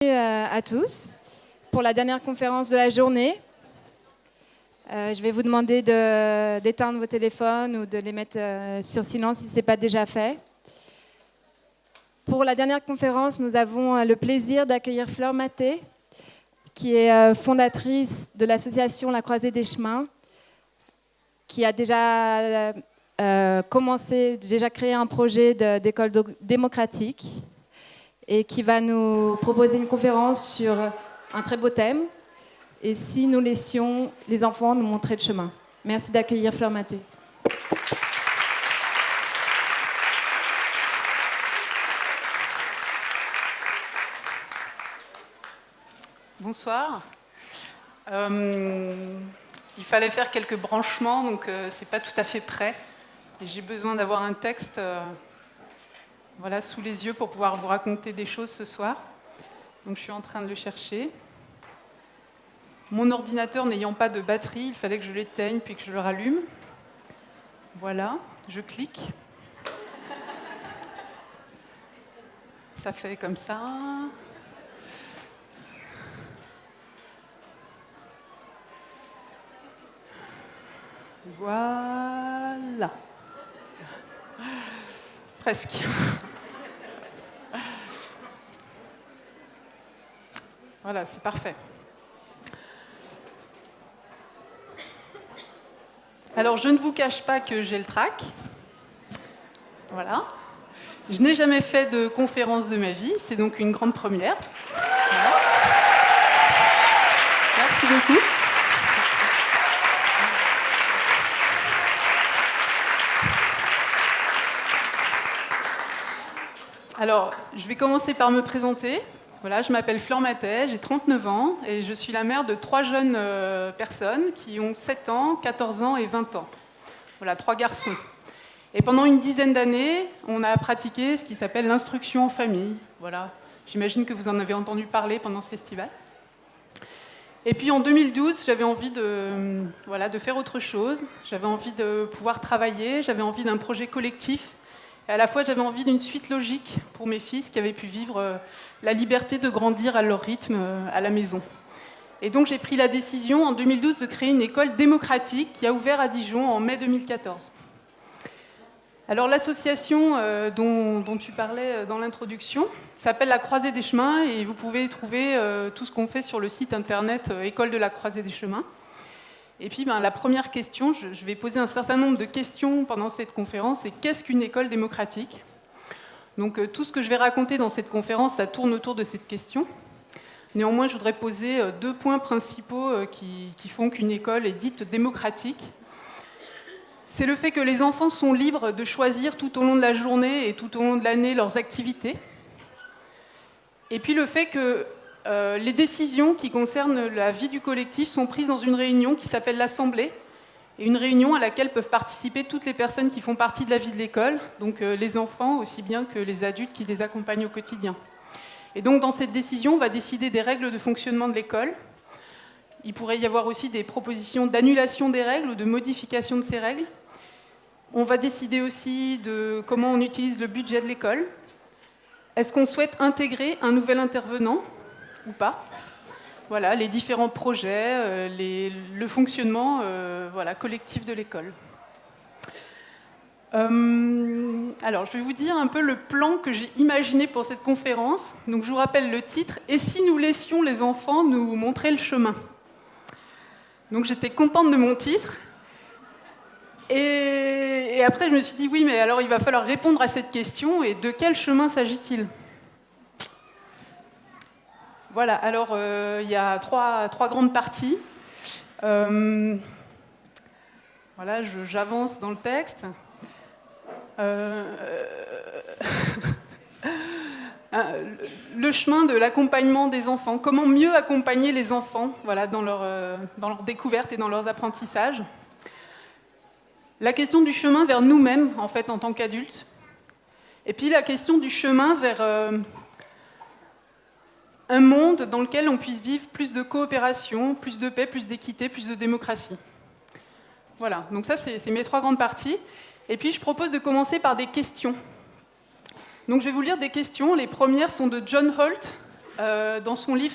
À tous pour la dernière conférence de la journée. Je vais vous demander d'éteindre vos téléphones ou de les mettre sur silence si ce n'est pas déjà fait. Pour la dernière conférence, nous avons le plaisir d'accueillir Fleur Maté, qui est fondatrice de l'association La Croisée des Chemins, qui a déjà créé un projet d'école démocratique et qui va nous proposer une conférence sur un très beau thème, et si nous laissions les enfants nous montrer le chemin. Merci d'accueillir Fleur Maté. Bonsoir. Il fallait faire quelques branchements, donc c'est pas tout à fait prêt. Et j'ai besoin d'avoir un texte sous les yeux pour pouvoir vous raconter des choses ce soir. Donc je suis en train de le chercher. Mon ordinateur n'ayant pas de batterie, il fallait que je l'éteigne puis que je le rallume. Voilà, je clique. Ça fait comme ça. Voilà. Presque. Voilà, c'est parfait. Alors, je ne vous cache pas que j'ai le trac. Voilà. Je n'ai jamais fait de conférence de ma vie, c'est donc une grande première. Voilà. Merci beaucoup. Alors, je vais commencer par me présenter. Voilà, je m'appelle Fleur Maté, j'ai 39 ans et je suis la mère de 3 jeunes personnes qui ont 7 ans, 14 ans et 20 ans. Voilà, 3 garçons. Et pendant une dizaine d'années, on a pratiqué ce qui s'appelle l'instruction en famille. Voilà, j'imagine que vous en avez entendu parler pendant ce festival. Et puis en 2012, j'avais envie de faire autre chose. J'avais envie de pouvoir travailler, j'avais envie d'un projet collectif. Et à la fois, j'avais envie d'une suite logique pour mes fils qui avaient pu vivre la liberté de grandir à leur rythme à la maison. Et donc, j'ai pris la décision en 2012 de créer une école démocratique qui a ouvert à Dijon en mai 2014. Alors, l'association dont tu parlais dans l'introduction s'appelle La Croisée des Chemins et vous pouvez trouver tout ce qu'on fait sur le site internet École de la Croisée des Chemins. Et puis, la première question, je vais poser un certain nombre de questions pendant cette conférence, c'est qu'est-ce qu'une école démocratique ? Donc, tout ce que je vais raconter dans cette conférence, ça tourne autour de cette question. Néanmoins, je voudrais poser 2 points principaux qui font qu'une école est dite démocratique. C'est le fait que les enfants sont libres de choisir tout au long de la journée et tout au long de l'année leurs activités. Et puis le fait que les décisions qui concernent la vie du collectif sont prises dans une réunion qui s'appelle l'Assemblée, et une réunion à laquelle peuvent participer toutes les personnes qui font partie de la vie de l'école, donc les enfants aussi bien que les adultes qui les accompagnent au quotidien. Et donc dans cette décision, on va décider des règles de fonctionnement de l'école. Il pourrait y avoir aussi des propositions d'annulation des règles ou de modification de ces règles. On va décider aussi de comment on utilise le budget de l'école. Est-ce qu'on souhaite intégrer un nouvel intervenant ou pas ? Voilà, les différents projets, le fonctionnement collectif de l'école. Alors, je vais vous dire un peu le plan que j'ai imaginé pour cette conférence. Donc, je vous rappelle le titre « Et si nous laissions les enfants nous montrer le chemin ?» Donc, j'étais contente de mon titre. Et après, je me suis dit, oui, mais alors il va falloir répondre à cette question, et de quel chemin s'agit-il ? Voilà, alors il y a trois grandes parties. Voilà, j'avance dans le texte. Le chemin de l'accompagnement des enfants. Comment mieux accompagner les enfants dans leur découverte et dans leurs apprentissages. La question du chemin vers nous-mêmes, en fait, en tant qu'adultes. Et puis la question du chemin vers un monde dans lequel on puisse vivre plus de coopération, plus de paix, plus d'équité, plus de démocratie. Voilà, donc ça, c'est mes 3 grandes parties. Et puis, je propose de commencer par des questions. Donc, je vais vous lire des questions. Les premières sont de John Holt, dans son livre